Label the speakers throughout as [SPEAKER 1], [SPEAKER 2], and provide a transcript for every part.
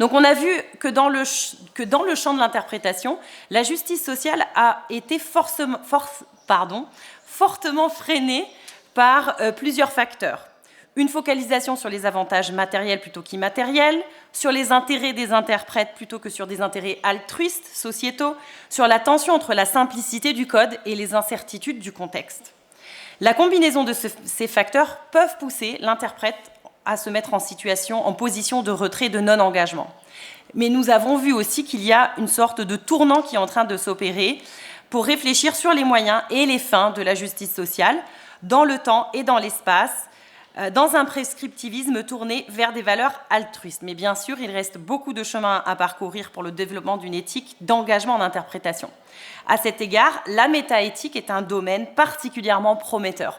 [SPEAKER 1] Donc on a vu que dans le champ de l'interprétation, la justice sociale a été fortement freinée par plusieurs facteurs. Une focalisation sur les avantages matériels plutôt qu'immatériels, sur les intérêts des interprètes plutôt que sur des intérêts altruistes, sociétaux, sur la tension entre la simplicité du code et les incertitudes du contexte. La combinaison de ces facteurs peuvent pousser l'interprète à se mettre en position de retrait, de non-engagement. Mais nous avons vu aussi qu'il y a une sorte de tournant qui est en train de s'opérer pour réfléchir sur les moyens et les fins de la justice sociale, dans le temps et dans l'espace, dans un prescriptivisme tourné vers des valeurs altruistes. Mais bien sûr, il reste beaucoup de chemin à parcourir pour le développement d'une éthique d'engagement en interprétation. À cet égard, la métaéthique est un domaine particulièrement prometteur.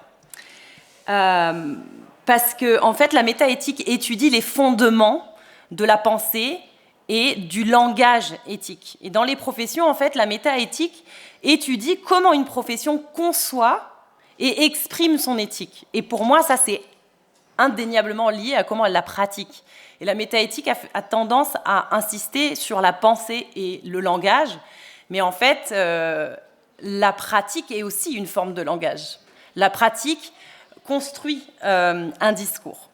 [SPEAKER 1] Parce que, en fait, la métaéthique étudie les fondements de la pensée et du langage éthique. Et dans les professions, en fait, la métaéthique étudie comment une profession conçoit et exprime son éthique. Et pour moi, ça, c'est indéniablement lié à comment elle la pratique. Et la métaéthique a tendance à insister sur la pensée et le langage, mais en fait, la pratique est aussi une forme de langage. La pratique construit un discours.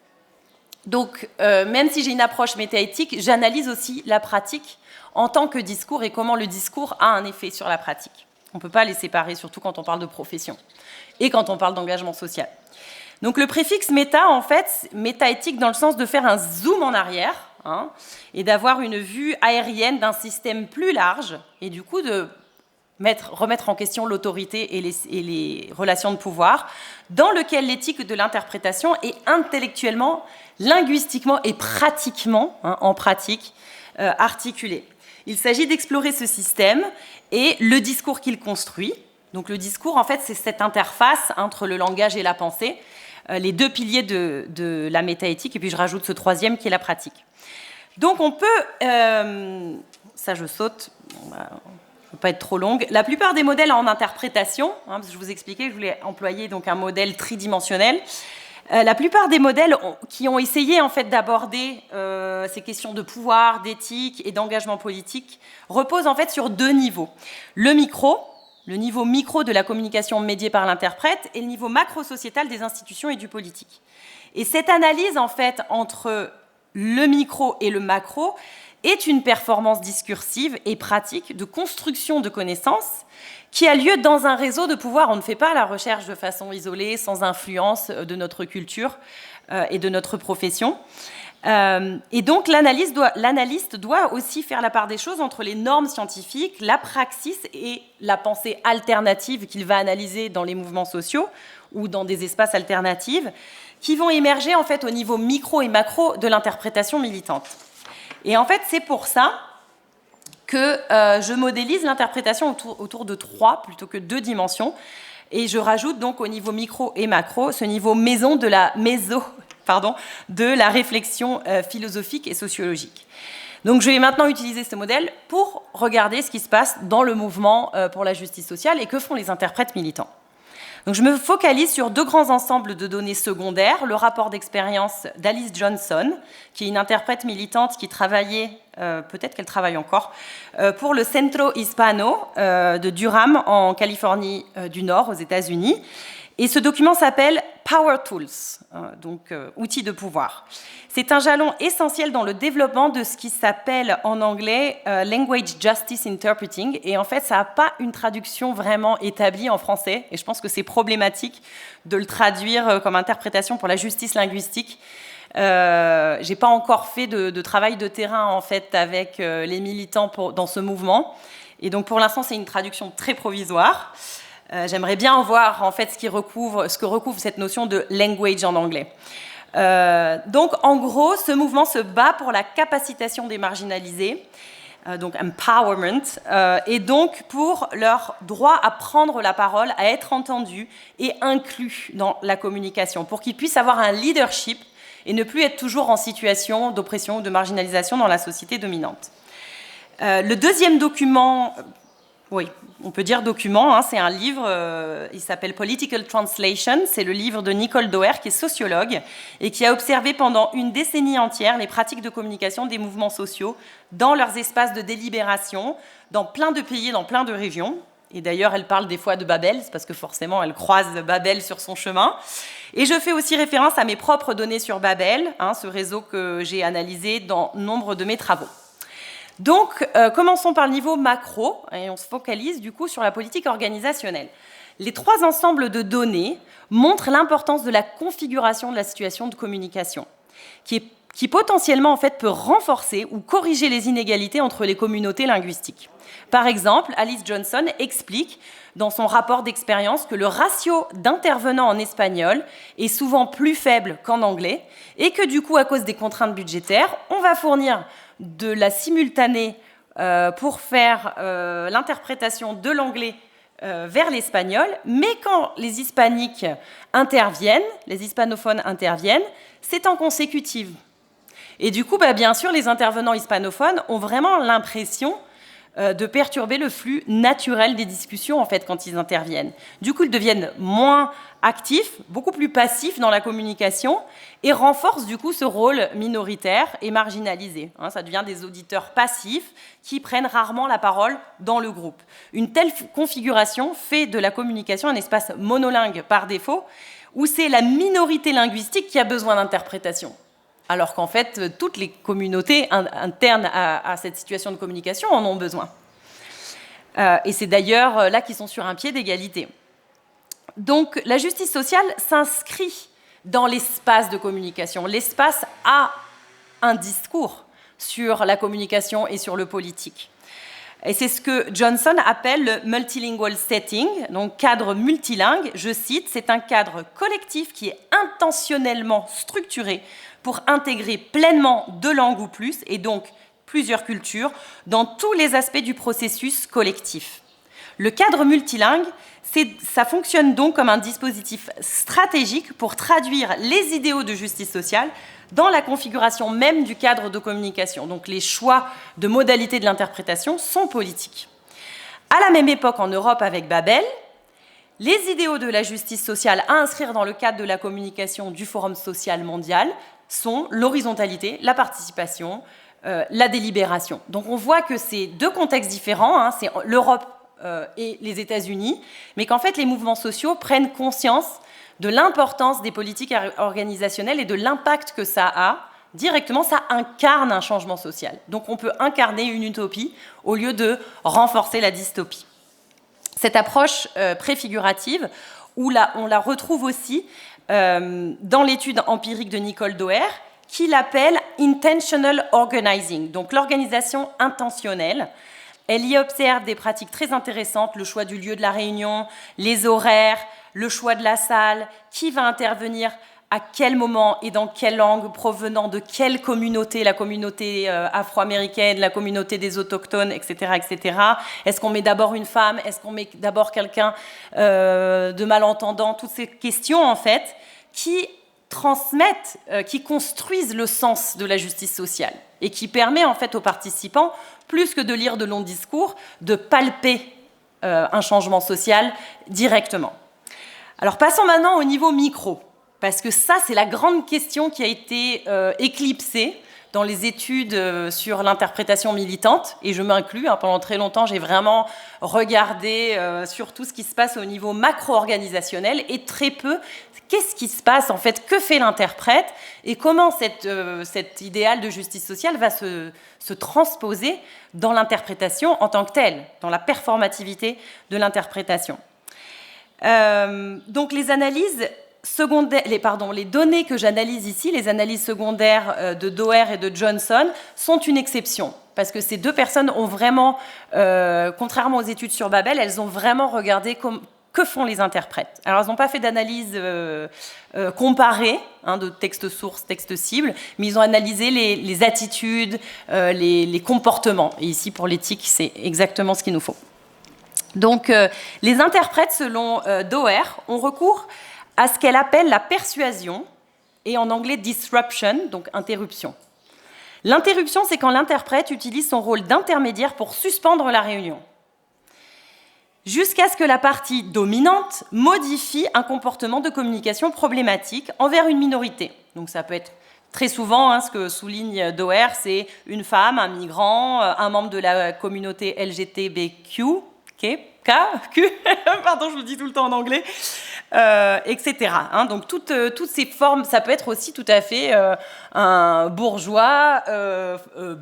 [SPEAKER 1] Donc, même si j'ai une approche métaéthique, j'analyse aussi la pratique en tant que discours et comment le discours a un effet sur la pratique. On ne peut pas les séparer, surtout quand on parle de profession et quand on parle d'engagement social. Donc le préfixe méta, en fait, métaéthique dans le sens de faire un zoom en arrière et d'avoir une vue aérienne d'un système plus large et du coup de remettre en question l'autorité et les relations de pouvoir dans lequel l'éthique de l'interprétation est intellectuellement, linguistiquement et pratiquement, en pratique, articulée. Il s'agit d'explorer ce système et le discours qu'il construit. Donc le discours, en fait, c'est cette interface entre le langage et la pensée, les deux piliers de la métaéthique, et puis je rajoute ce troisième qui est la pratique. Donc on peut, ça je saute, on ne peut pas être trop longue, la plupart des modèles en interprétation, parce que je vous expliquais que je voulais employer donc un modèle tridimensionnel, la plupart des modèles qui ont essayé en fait d'aborder ces questions de pouvoir, d'éthique et d'engagement politique reposent en fait sur deux niveaux. Le niveau micro de la communication médiée par l'interprète et le niveau macro-sociétal des institutions et du politique. Et cette analyse, en fait, entre le micro et le macro est une performance discursive et pratique de construction de connaissances qui a lieu dans un réseau de pouvoir. On ne fait pas la recherche de façon isolée, sans influence de notre culture et de notre profession. Et donc l'analyste doit aussi faire la part des choses entre les normes scientifiques, la praxis et la pensée alternative qu'il va analyser dans les mouvements sociaux ou dans des espaces alternatifs qui vont émerger en fait au niveau micro et macro de l'interprétation militante. Et en fait, c'est pour ça que je modélise l'interprétation autour de 3 plutôt que 2 dimensions. Et je rajoute donc au niveau micro et macro ce niveau de la réflexion philosophique et sociologique. Donc je vais maintenant utiliser ce modèle pour regarder ce qui se passe dans le mouvement pour la justice sociale et que font les interprètes militants. Donc je me focalise sur 2 grands ensembles de données secondaires, le rapport d'expérience d'Alice Johnson, qui est une interprète militante qui travaillait, peut-être qu'elle travaille encore, pour le Centro Hispano de Durham en Californie du Nord aux États-Unis. Et ce document s'appelle Power Tools, donc outils de pouvoir. C'est un jalon essentiel dans le développement de ce qui s'appelle en anglais Language Justice Interpreting. Et en fait, ça n'a pas une traduction vraiment établie en français. Et je pense que c'est problématique de le traduire comme interprétation pour la justice linguistique. J'ai pas encore fait de travail de terrain en fait avec les militants dans ce mouvement. Et donc pour l'instant, c'est une traduction très provisoire. J'aimerais bien voir en fait ce que recouvre cette notion de language en anglais. Donc en gros, ce mouvement se bat pour la capacitation des marginalisés, donc empowerment, et donc pour leur droit à prendre la parole, à être entendus et inclus dans la communication, pour qu'ils puissent avoir un leadership et ne plus être toujours en situation d'oppression ou de marginalisation dans la société dominante. Le deuxième document Oui, on peut dire document, hein, c'est un livre, il s'appelle Political Translation, c'est le livre de Nicole Doer, qui est sociologue, et qui a observé pendant une décennie entière les pratiques de communication des mouvements sociaux dans leurs espaces de délibération, dans plein de pays, dans plein de régions. Et d'ailleurs, elle parle des fois de Babel, c'est parce que forcément, elle croise Babel sur son chemin. Et je fais aussi référence à mes propres données sur Babel, hein, ce réseau que j'ai analysé dans nombre de mes travaux. Donc, commençons par le niveau macro, et on se focalise du coup sur la politique organisationnelle. Les 3 ensembles de données montrent l'importance de la configuration de la situation de communication, qui potentiellement en fait, peut renforcer ou corriger les inégalités entre les communautés linguistiques. Par exemple, Alice Johnson explique dans son rapport d'expérience que le ratio d'intervenants en espagnol est souvent plus faible qu'en anglais, et que du coup, à cause des contraintes budgétaires, on va fournir de la simultanée pour faire l'interprétation de l'anglais vers l'espagnol, mais quand les hispaniques interviennent, les hispanophones interviennent, c'est en consécutive. Et du coup, bien sûr, les intervenants hispanophones ont vraiment l'impression de perturber le flux naturel des discussions en fait, quand ils interviennent. Du coup, ils deviennent moins actifs, beaucoup plus passifs dans la communication et renforcent du coup ce rôle minoritaire et marginalisé. Ça devient des auditeurs passifs qui prennent rarement la parole dans le groupe. Une telle configuration fait de la communication un espace monolingue par défaut, où c'est la minorité linguistique qui a besoin d'interprétation. Alors qu'en fait, toutes les communautés internes à cette situation de communication en ont besoin. Et c'est d'ailleurs là qu'ils sont sur un pied d'égalité. Donc, la justice sociale s'inscrit dans l'espace de communication. L'espace a un discours sur la communication et sur le politique. Et c'est ce que Johnson appelle le multilingual setting, donc cadre multilingue. Je cite, c'est un cadre collectif qui est intentionnellement structuré pour intégrer pleinement 2 langues ou plus, et donc plusieurs cultures, dans tous les aspects du processus collectif. Le cadre multilingue, ça fonctionne donc comme un dispositif stratégique pour traduire les idéaux de justice sociale dans la configuration même du cadre de communication. Donc les choix de modalités de l'interprétation sont politiques. À la même époque, en Europe, avec Babel, les idéaux de la justice sociale à inscrire dans le cadre de la communication du Forum social mondial sont l'horizontalité, la participation, la délibération. Donc on voit que c'est 2 contextes différents, c'est l'Europe et les États-Unis, mais qu'en fait les mouvements sociaux prennent conscience de l'importance des politiques organisationnelles et de l'impact que ça a. Directement, ça incarne un changement social. Donc on peut incarner une utopie au lieu de renforcer la dystopie. Cette approche préfigurative, on la retrouve aussi dans l'étude empirique de Nicole Doer, qui l'appelle « intentional organizing », donc l'organisation intentionnelle. Elle y observe des pratiques très intéressantes, le choix du lieu de la réunion, les horaires, le choix de la salle, qui va intervenir à quel moment et dans quelle langue, provenant de quelle communauté, la communauté afro-américaine, la communauté des autochtones, etc., etc. Est-ce qu'on met d'abord une femme? Est-ce qu'on met d'abord quelqu'un de malentendant? Toutes ces questions, en fait, qui transmettent, qui construisent le sens de la justice sociale et qui permet, en fait, aux participants, plus que de lire de longs discours, de palper un changement social directement. Alors, passons maintenant au niveau micro. Parce que ça, c'est la grande question qui a été éclipsée dans les études sur l'interprétation militante, et je m'inclus. Pendant très longtemps, j'ai vraiment regardé sur tout ce qui se passe au niveau macro-organisationnel, et très peu, qu'est-ce qui se passe en fait, que fait l'interprète, et comment cet idéal de justice sociale va se transposer dans l'interprétation en tant que telle, dans la performativité de l'interprétation. Donc les analyses secondaires, les données que j'analyse ici, les analyses secondaires de Doer et de Johnson, sont une exception. Parce que ces 2 personnes ont vraiment, contrairement aux études sur Babel, elles ont vraiment regardé que font les interprètes. Alors, elles n'ont pas fait d'analyse comparée de texte source, texte cible, mais ils ont analysé les attitudes, les comportements. Et ici, pour l'éthique, c'est exactement ce qu'il nous faut. Donc, les interprètes, selon Doer, ont recours à ce qu'elle appelle la persuasion, et en anglais disruption, donc interruption. L'interruption, c'est quand l'interprète utilise son rôle d'intermédiaire pour suspendre la réunion. jusqu'à ce que la partie dominante modifie un comportement de communication problématique envers une minorité. Donc ça peut être très souvent, ce que souligne Doer, c'est une femme, un migrant, un membre de la communauté LGBTQ, pardon, je le dis tout le temps en anglais, etc. Donc toutes ces formes, ça peut être aussi tout à fait un bourgeois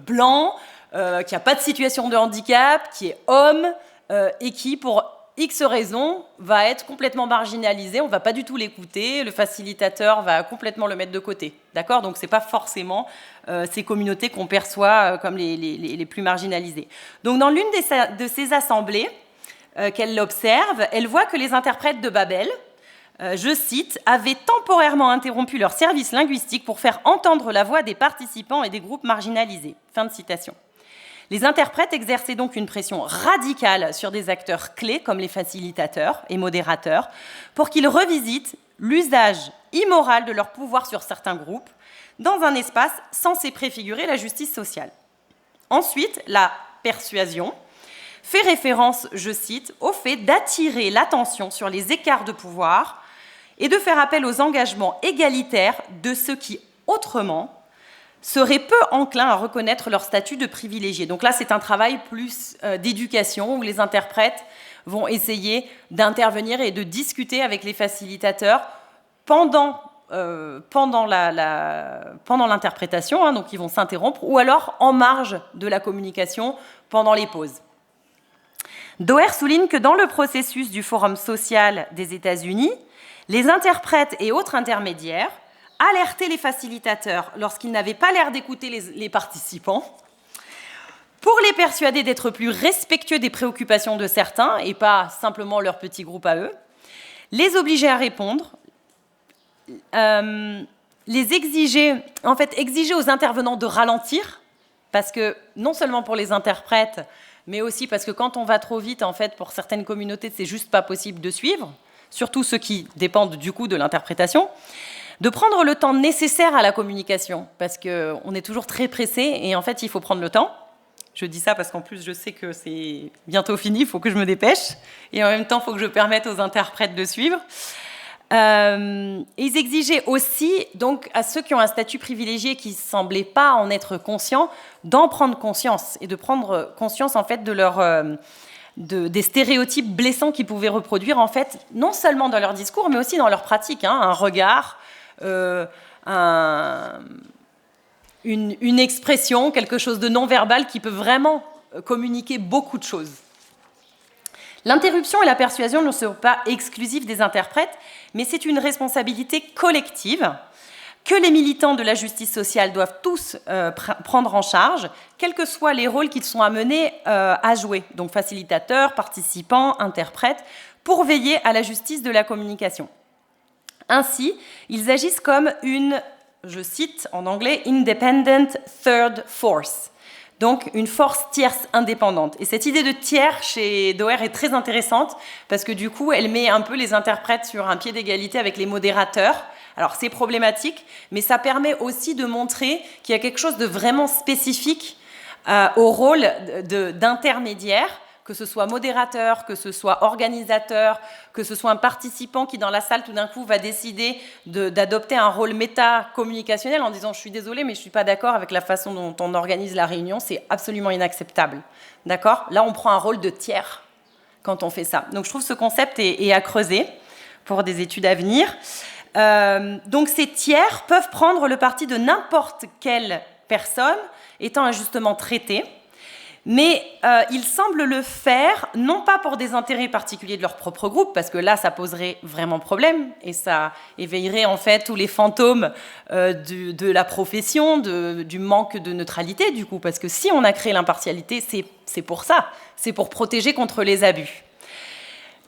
[SPEAKER 1] blanc qui n'a pas de situation de handicap, qui est homme et qui, pour X raisons, va être complètement marginalisé, on ne va pas du tout l'écouter, le facilitateur va complètement le mettre de côté. D'accord ? Donc ce n'est pas forcément ces communautés qu'on perçoit comme les plus marginalisées. Donc dans l'une de ces assemblées qu'elle observe, elle voit que les interprètes de Babel, je cite, avaient temporairement interrompu leur service linguistique pour faire entendre la voix des participants et des groupes marginalisés. Fin de citation. Les interprètes exerçaient donc une pression radicale sur des acteurs clés comme les facilitateurs et modérateurs pour qu'ils revisitent l'usage immoral de leur pouvoir sur certains groupes dans un espace censé préfigurer la justice sociale. Ensuite, la persuasion fait référence, je cite, au fait d'attirer l'attention sur les écarts de pouvoir et de faire appel aux engagements égalitaires de ceux qui, autrement, seraient peu enclins à reconnaître leur statut de privilégié. Donc là, c'est un travail plus d'éducation où les interprètes vont essayer d'intervenir et de discuter avec les facilitateurs pendant l'interprétation, donc ils vont s'interrompre, ou alors en marge de la communication pendant les pauses. Doer souligne que dans le processus du Forum social des États-Unis, les interprètes et autres intermédiaires alertaient les facilitateurs lorsqu'ils n'avaient pas l'air d'écouter les participants pour les persuader d'être plus respectueux des préoccupations de certains et pas simplement leur petit groupe à eux, les obliger à répondre, exiger aux intervenants de ralentir, parce que non seulement pour les interprètes, mais aussi parce que quand on va trop vite, en fait, pour certaines communautés, c'est juste pas possible de suivre, surtout ceux qui dépendent du coup de l'interprétation, de prendre le temps nécessaire à la communication, parce qu'on est toujours très pressé, et en fait, il faut prendre le temps. Je dis ça parce qu'en plus, je sais que c'est bientôt fini, il faut que je me dépêche, et en même temps, il faut que je permette aux interprètes de suivre. Ils exigeaient aussi, donc, à ceux qui ont un statut privilégié qui ne semblaient pas en être conscients, d'en prendre conscience, et de prendre conscience, en fait, des stéréotypes blessants qu'ils pouvaient reproduire, en fait, non seulement dans leur discours, mais aussi dans leur pratique, un regard, une expression, quelque chose de non-verbal qui peut vraiment communiquer beaucoup de choses. L'interruption et la persuasion ne sont pas exclusives des interprètes, mais c'est une responsabilité collective que les militants de la justice sociale doivent tous prendre en charge, quels que soient les rôles qu'ils sont amenés à jouer, donc facilitateurs, participants, interprètes, pour veiller à la justice de la communication. Ainsi, ils agissent comme une, je cite en anglais, « independent third force », donc une force tierce indépendante. Et cette idée de tiers chez Doer est très intéressante, parce que du coup, elle met un peu les interprètes sur un pied d'égalité avec les modérateurs. Alors c'est problématique, mais ça permet aussi de montrer qu'il y a quelque chose de vraiment spécifique au rôle d'intermédiaire, que ce soit modérateur, que ce soit organisateur, que ce soit un participant qui, dans la salle, tout d'un coup, va décider d'adopter un rôle méta-communicationnel en disant « je suis désolé, mais je ne suis pas d'accord avec la façon dont on organise la réunion, c'est absolument inacceptable ». D'accord ? Là, on prend un rôle de tiers quand on fait ça. Donc, je trouve ce concept est à creuser pour des études à venir. Donc, ces tiers peuvent prendre le parti de n'importe quelle personne étant injustement traitée, mais ils semblent le faire, non pas pour des intérêts particuliers de leur propre groupe, parce que là, ça poserait vraiment problème, et ça éveillerait en fait tous les fantômes de la profession, du manque de neutralité, du coup, parce que si on a créé l'impartialité, c'est pour ça, c'est pour protéger contre les abus.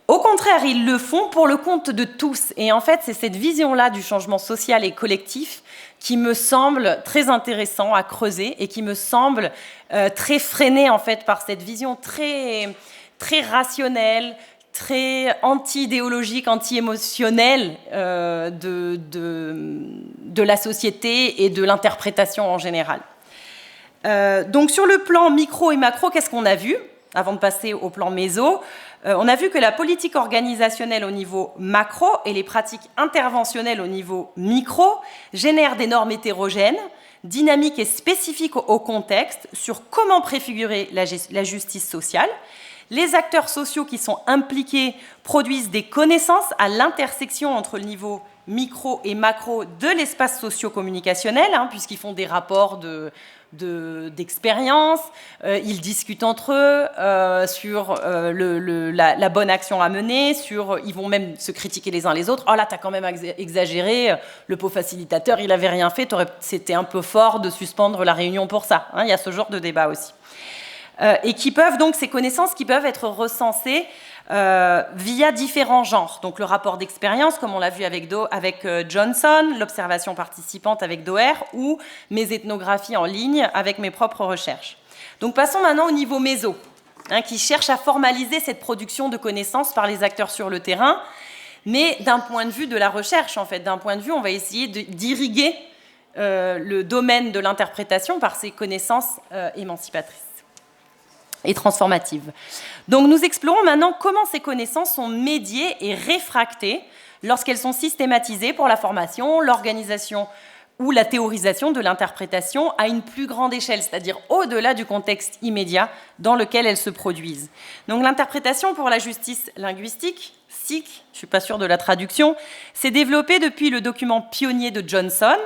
[SPEAKER 1] Au contraire, ils le font pour le compte de tous, et en fait, c'est cette vision-là du changement social et collectif qui me semble très intéressant à creuser et qui me semble très freiné en fait par cette vision très, très rationnelle, très anti-idéologique, anti-émotionnelle de la société et de l'interprétation en général. Donc sur le plan micro et macro, qu'est-ce qu'on a vu ? avant de passer au plan méso, on a vu que la politique organisationnelle au niveau macro et les pratiques interventionnelles au niveau micro génèrent des normes hétérogènes, dynamiques et spécifiques au contexte sur comment préfigurer la justice sociale. Les acteurs sociaux qui sont impliqués produisent des connaissances à l'intersection entre le niveau micro et macro de l'espace socio-communicationnel, puisqu'ils font des rapports d'expérience, ils discutent entre eux sur la bonne action à mener, ils vont même se critiquer les uns les autres. « Oh là, t'as quand même exagéré, le pauvre facilitateur, il avait rien fait, c'était un peu fort de suspendre la réunion pour ça. » Il y a ce genre de débat aussi. Et qui peuvent donc, ces connaissances qui peuvent être recensées via différents genres. Donc le rapport d'expérience, comme on l'a vu avec Johnson, l'observation participante avec Doer, ou mes ethnographies en ligne avec mes propres recherches. Donc passons maintenant au niveau méso, qui cherche à formaliser cette production de connaissances par les acteurs sur le terrain, mais d'un point de vue de la recherche, en fait. D'un point de vue, on va essayer d'irriguer le domaine de l'interprétation par ces connaissances émancipatrices et transformative. Donc nous explorons maintenant comment ces connaissances sont médiées et réfractées lorsqu'elles sont systématisées pour la formation, l'organisation ou la théorisation de l'interprétation à une plus grande échelle, c'est-à-dire au-delà du contexte immédiat dans lequel elles se produisent. Donc l'interprétation pour la justice linguistique, SIC, je ne suis pas sûre de la traduction, s'est développée depuis le document pionnier de Johnson,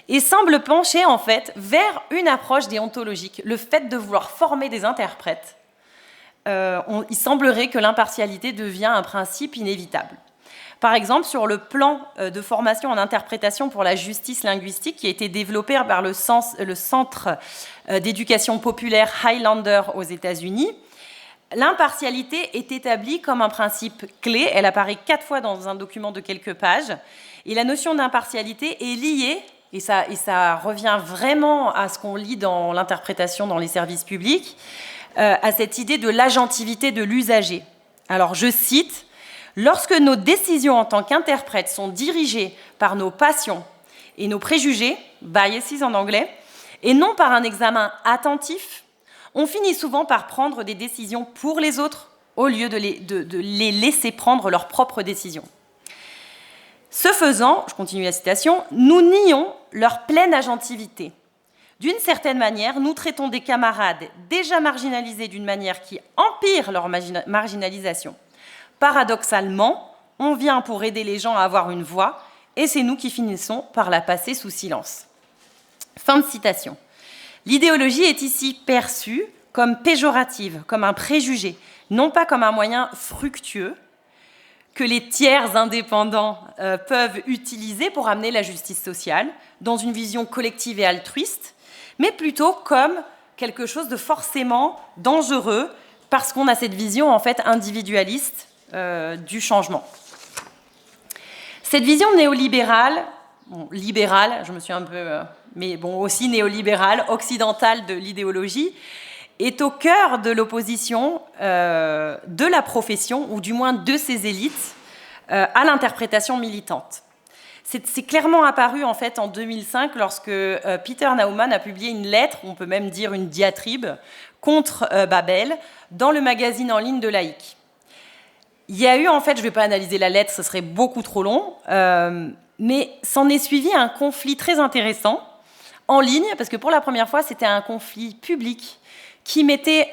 [SPEAKER 1] et semble pencher en fait vers une approche déontologique, le fait de vouloir former des interprètes. Il semblerait que l'impartialité devient un principe inévitable. Par exemple, sur le plan de formation en interprétation pour la justice linguistique qui a été développé par le Centre d'éducation populaire Highlander aux États-Unis, l'impartialité est établie comme un principe clé. Elle apparaît 4 fois dans un document de quelques pages. Et la notion d'impartialité est liée, et ça revient vraiment à ce qu'on lit dans l'interprétation dans les services publics, à cette idée de l'agentivité de l'usager. Alors, je cite, « Lorsque nos décisions en tant qu'interprètes sont dirigées par nos passions et nos préjugés, biases en anglais, et non par un examen attentif, on finit souvent par prendre des décisions pour les autres au lieu de les laisser prendre leurs propres décisions. Ce faisant, je continue la citation, nous nions leur pleine agentivité. D'une certaine manière, nous traitons des camarades déjà marginalisés d'une manière qui empire leur marginalisation. Paradoxalement, on vient pour aider les gens à avoir une voix, et c'est nous qui finissons par la passer sous silence. » Fin de citation. L'idéologie est ici perçue comme péjorative, comme un préjugé, non pas comme un moyen fructueux que les tiers indépendants peuvent utiliser pour amener la justice sociale dans une vision collective et altruiste, mais plutôt comme quelque chose de forcément dangereux parce qu'on a cette vision en fait individualiste du changement. Cette vision néolibérale, libérale, je me suis un peu, mais bon aussi néolibérale, occidentale de l'idéologie, est au cœur de l'opposition de la profession, ou du moins de ses élites, à l'interprétation militante. C'est clairement apparu en fait en 2005 lorsque Peter Naumann a publié une lettre, on peut même dire une diatribe, contre Babel dans le magazine en ligne de Laïc. Il y a eu en fait, je ne vais pas analyser la lettre, ce serait beaucoup trop long, mais s'en est suivi un conflit très intéressant en ligne, parce que pour la première fois, c'était un conflit public qui mettait...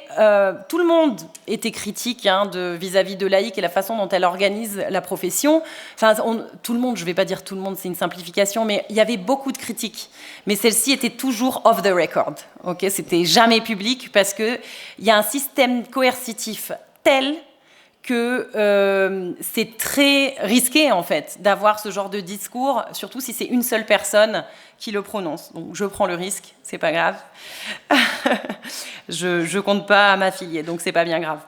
[SPEAKER 1] tout le monde était critique vis-à-vis de Laïc et la façon dont elle organise la profession. Enfin, tout le monde, je ne vais pas dire tout le monde, c'est une simplification, mais il y avait beaucoup de critiques. Mais celle-ci était toujours off the record. Okay, c'était jamais public parce qu'il y a un système coercitif tel que c'est très risqué, en fait, d'avoir ce genre de discours, surtout si c'est une seule personne qui le prononce. Donc, je prends le risque, c'est pas grave. je compte pas m'affilier, donc c'est pas bien grave.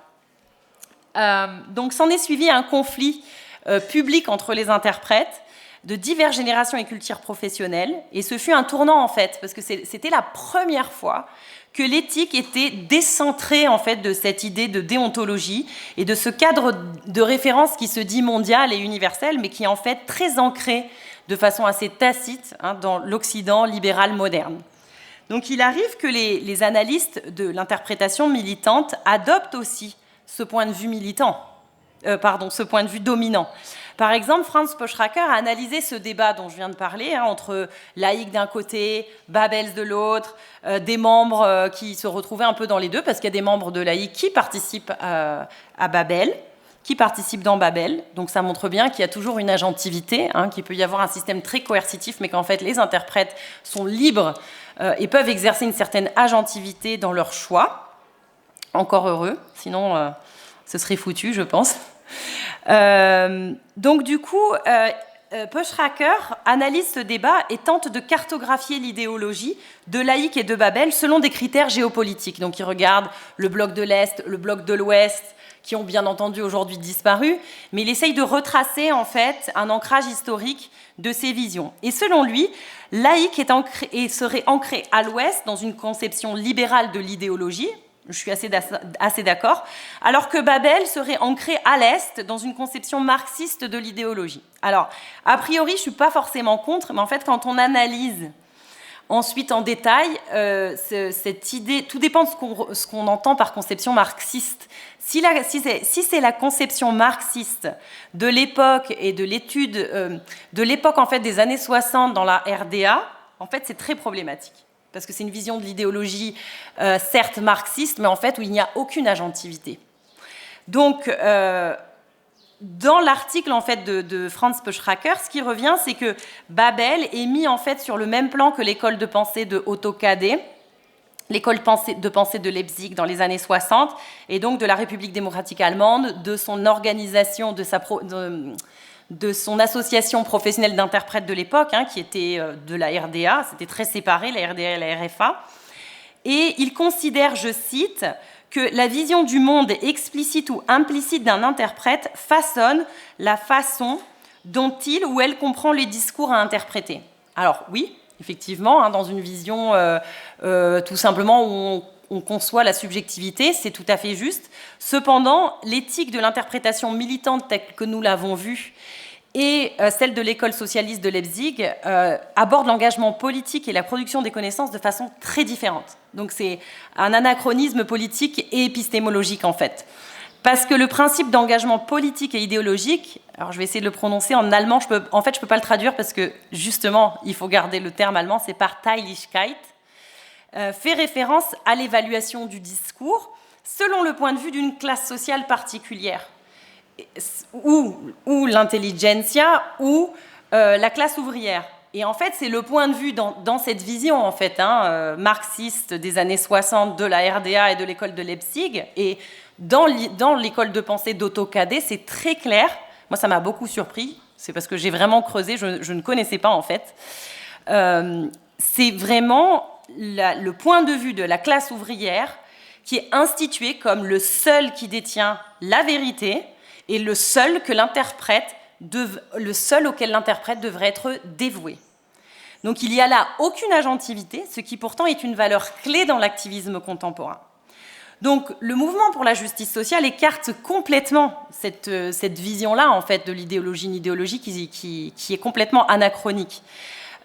[SPEAKER 1] Donc, s'en est suivi un conflit public entre les interprètes de diverses générations et cultures professionnelles, et ce fut un tournant, en fait, parce que c'était la première fois que l'éthique était décentrée en fait de cette idée de déontologie et de ce cadre de référence qui se dit mondial et universel, mais qui est en fait très ancré de façon assez tacite dans l'Occident libéral moderne. Donc il arrive que les analystes de l'interprétation militante adoptent aussi ce point de vue militant, ce point de vue dominant. Par exemple, Franz Poschracker a analysé ce débat dont je viens de parler, entre laïcs d'un côté, Babels de l'autre, des membres qui se retrouvaient un peu dans les deux, parce qu'il y a des membres de laïcs qui participent à Babel, qui participent dans Babel. Donc ça montre bien qu'il y a toujours une agentivité, qu'il peut y avoir un système très coercitif, mais qu'en fait les interprètes sont libres et peuvent exercer une certaine agentivité dans leur choix. Encore heureux, sinon ce serait foutu, je pense. Donc du coup, Poschracker analyse ce débat et tente de cartographier l'idéologie de laïcs et de Babel selon des critères géopolitiques. Donc il regarde le bloc de l'Est, le bloc de l'Ouest, qui ont bien entendu aujourd'hui disparu, mais il essaye de retracer en fait un ancrage historique de ces visions. Et selon lui, laïc serait ancré à l'Ouest dans une conception libérale de l'idéologie, je suis assez d'accord, alors que Babel serait ancré à l'Est dans une conception marxiste de l'idéologie. Alors, a priori, je ne suis pas forcément contre, mais en fait, quand on analyse ensuite en détail, cette idée, tout dépend de ce qu'on entend par conception marxiste. Si c'est la conception marxiste de l'époque et de l'étude de l'époque en fait des années 60 dans la RDA, en fait c'est très problématique parce que c'est une vision de l'idéologie certes marxiste, mais en fait où il n'y a aucune agentivité. Donc dans l'article en fait de Franz Poschracker, ce qui revient, c'est que Babel est mis en fait sur le même plan que l'école de pensée de Otto Kadé, l'école de pensée de Leipzig dans les années 60, et donc de la République démocratique allemande, de son organisation, de son association professionnelle d'interprètes de l'époque, qui était de la RDA, c'était très séparé, la RDA et la RFA. Et il considère, je cite, que la vision du monde explicite ou implicite d'un interprète façonne la façon dont il ou elle comprend les discours à interpréter. Alors oui, effectivement, dans une vision tout simplement où on conçoit la subjectivité, c'est tout à fait juste. Cependant, l'éthique de l'interprétation militante telle que nous l'avons vue et celle de l'école socialiste de Leipzig aborde l'engagement politique et la production des connaissances de façon très différente. Donc c'est un anachronisme politique et épistémologique en fait. Parce que le principe d'engagement politique et idéologique, alors je vais essayer de le prononcer en allemand, je peux pas le traduire parce que justement il faut garder le terme allemand, c'est Parteilichkeit, fait référence à l'évaluation du discours selon le point de vue d'une classe sociale particulière, ou l'intelligentsia, ou la classe ouvrière. Et en fait, c'est le point de vue dans cette vision en fait, marxiste des années 60 de la RDA et de l'école de Leipzig, et dans l'école de pensée d'Otto Kadé, c'est très clair. Moi, ça m'a beaucoup surpris. C'est parce que j'ai vraiment creusé, je ne connaissais pas en fait. C'est vraiment le point de vue de la classe ouvrière qui est institué comme le seul qui détient la vérité et le seul auquel l'interprète devrait être dévoué. Donc il n'y a là aucune agentivité, ce qui pourtant est une valeur clé dans l'activisme contemporain. Donc le mouvement pour la justice sociale écarte complètement cette vision-là en fait, de l'idéologie, une idéologie qui est complètement anachronique.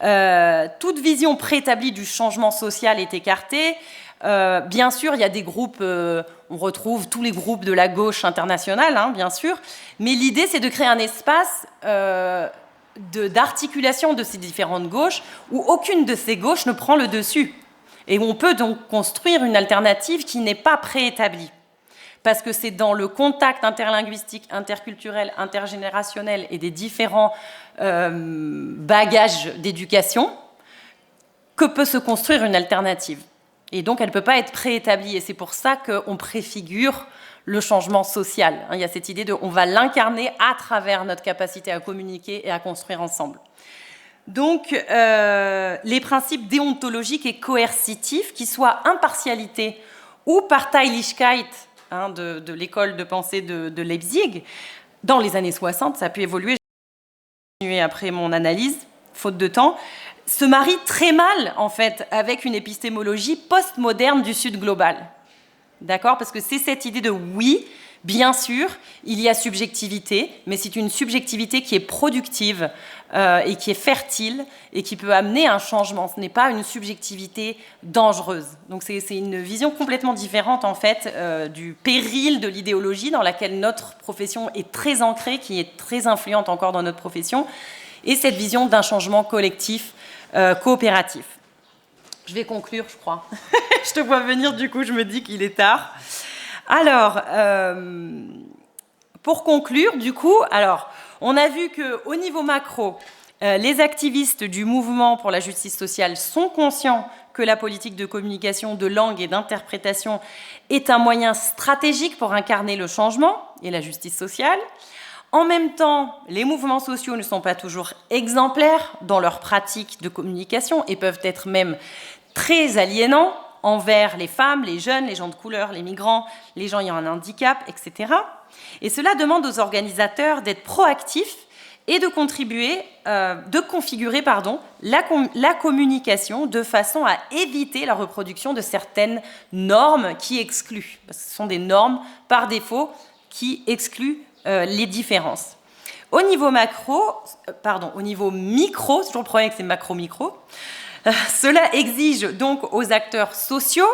[SPEAKER 1] Toute vision préétablie du changement social est écartée. Bien sûr, il y a des groupes, on retrouve tous les groupes de la gauche internationale, bien sûr, mais l'idée, c'est de créer un espace d'articulation de ces différentes gauches où aucune de ces gauches ne prend le dessus et où on peut donc construire une alternative qui n'est pas préétablie. Parce que c'est dans le contact interlinguistique, interculturel, intergénérationnel et des différents bagages d'éducation que peut se construire une alternative. Et donc, elle ne peut pas être préétablie. Et c'est pour ça qu'on préfigure le changement social. Il y a cette idée de on va l'incarner à travers notre capacité à communiquer et à construire ensemble. Donc, les principes déontologiques et coercitifs, qu'ils soient impartialité ou Parteilichkeit de l'école de pensée de Leipzig, dans les années 60, ça a pu évoluer. Je vais continuer après mon analyse, faute de temps, se marie très mal, en fait, avec une épistémologie postmoderne du Sud global. D'accord ? Parce que c'est cette idée de oui, Bien sûr, il y a subjectivité, mais c'est une subjectivité qui est productive et qui est fertile et qui peut amener un changement. Ce n'est pas une subjectivité dangereuse. Donc c'est une vision complètement différente en fait du péril de l'idéologie dans laquelle notre profession est très ancrée, qui est très influente encore dans notre profession, et cette vision d'un changement collectif, coopératif. Je vais conclure, je crois. Je te vois venir, du coup, je me dis qu'il est tard. Alors, pour conclure, du coup, on a vu qu'au niveau macro, les activistes du mouvement pour la justice sociale sont conscients que la politique de communication, de langue et d'interprétation est un moyen stratégique pour incarner le changement et la justice sociale. En même temps, les mouvements sociaux ne sont pas toujours exemplaires dans leur pratique de communication et peuvent être même très aliénants envers les femmes, les jeunes, les gens de couleur, les migrants, les gens ayant un handicap, etc. Et cela demande aux organisateurs d'être proactifs et de contribuer, de configurer la communication de façon à éviter la reproduction de certaines normes qui excluent. Parce que ce sont des normes, par défaut, qui excluent les différences. Au niveau micro, c'est toujours le problème que c'est macro-micro, cela exige donc aux acteurs sociaux,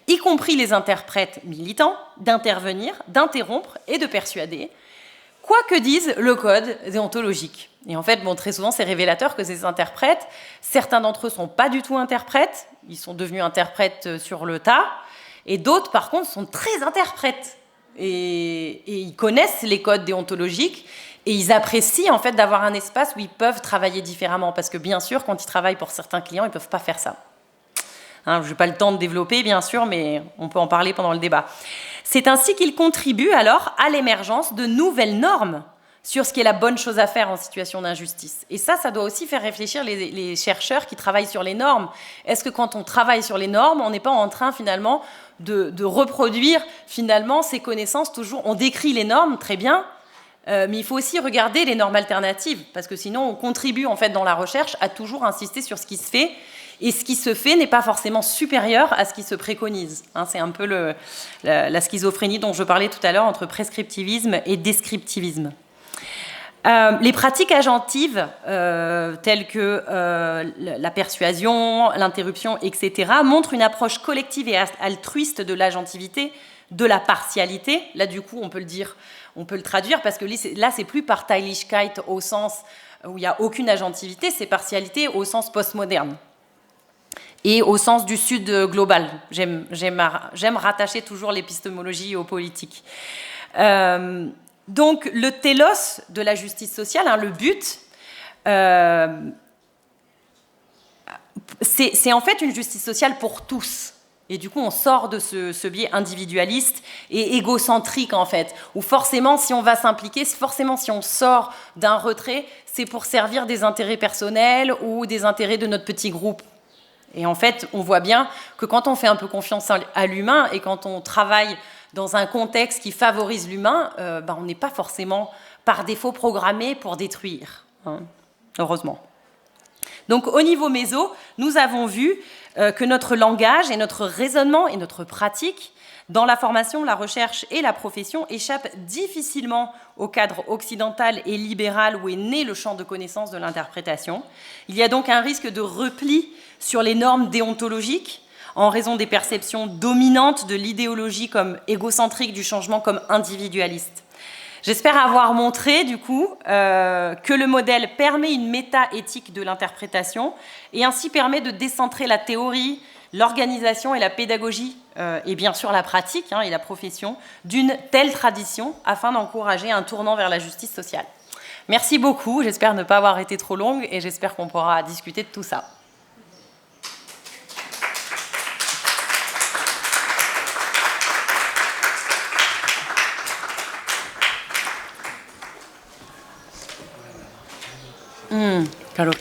[SPEAKER 1] y compris les interprètes militants, d'intervenir, d'interrompre et de persuader, quoi que dise le code déontologique. Et en fait, très souvent, c'est révélateur que ces interprètes, certains d'entre eux ne sont pas du tout interprètes, ils sont devenus interprètes sur le tas, et d'autres, par contre, sont très interprètes. Et ils connaissent les codes déontologiques, et ils apprécient en fait d'avoir un espace où ils peuvent travailler différemment, parce que bien sûr, quand ils travaillent pour certains clients, ils ne peuvent pas faire ça. Je n'ai pas le temps de développer, bien sûr, mais on peut en parler pendant le débat. C'est ainsi qu'ils contribuent alors à l'émergence de nouvelles normes sur ce qui est la bonne chose à faire en situation d'injustice. Et ça doit aussi faire réfléchir les chercheurs qui travaillent sur les normes. Est-ce que quand on travaille sur les normes, on n'est pas en train finalement de reproduire finalement ces connaissances toujours? On décrit les normes, très bien, mais il faut aussi regarder les normes alternatives, parce que sinon on contribue en fait dans la recherche à toujours insister sur ce qui se fait, et ce qui se fait n'est pas forcément supérieur à ce qui se préconise. C'est un peu la schizophrénie dont je parlais tout à l'heure entre prescriptivisme et descriptivisme. Les pratiques agentives, telles que la persuasion, l'interruption, etc., montrent une approche collective et altruiste de l'agentivité, de la partialité. Là, du coup, on peut le traduire, parce que là, c'est plus Parteilichkeit au sens où il n'y a aucune agentivité, c'est partialité au sens postmoderne et au sens du Sud global. J'aime rattacher toujours l'épistémologie aux politiques. Donc, le télos de la justice sociale, le but, c'est en fait une justice sociale pour tous. Et du coup, on sort de ce biais individualiste et égocentrique, en fait, où forcément, si on va s'impliquer, forcément, si on sort d'un retrait, c'est pour servir des intérêts personnels ou des intérêts de notre petit groupe. Et en fait, on voit bien que quand on fait un peu confiance à l'humain et quand on travaille dans un contexte qui favorise l'humain, on n'est pas forcément par défaut programmé pour détruire, heureusement. Donc au niveau méso, nous avons vu que notre langage et notre raisonnement et notre pratique dans la formation, la recherche et la profession échappent difficilement au cadre occidental et libéral où est né le champ de connaissance de l'interprétation. Il y a donc un risque de repli sur les normes déontologiques en raison des perceptions dominantes de l'idéologie comme égocentrique, du changement comme individualiste. J'espère avoir montré, du coup, que le modèle permet une méta-éthique de l'interprétation et ainsi permet de décentrer la théorie, l'organisation et la pédagogie, et bien sûr la pratique et la profession, d'une telle tradition afin d'encourager un tournant vers la justice sociale. Merci beaucoup, j'espère ne pas avoir été trop longue et j'espère qu'on pourra discuter de tout ça. Claro.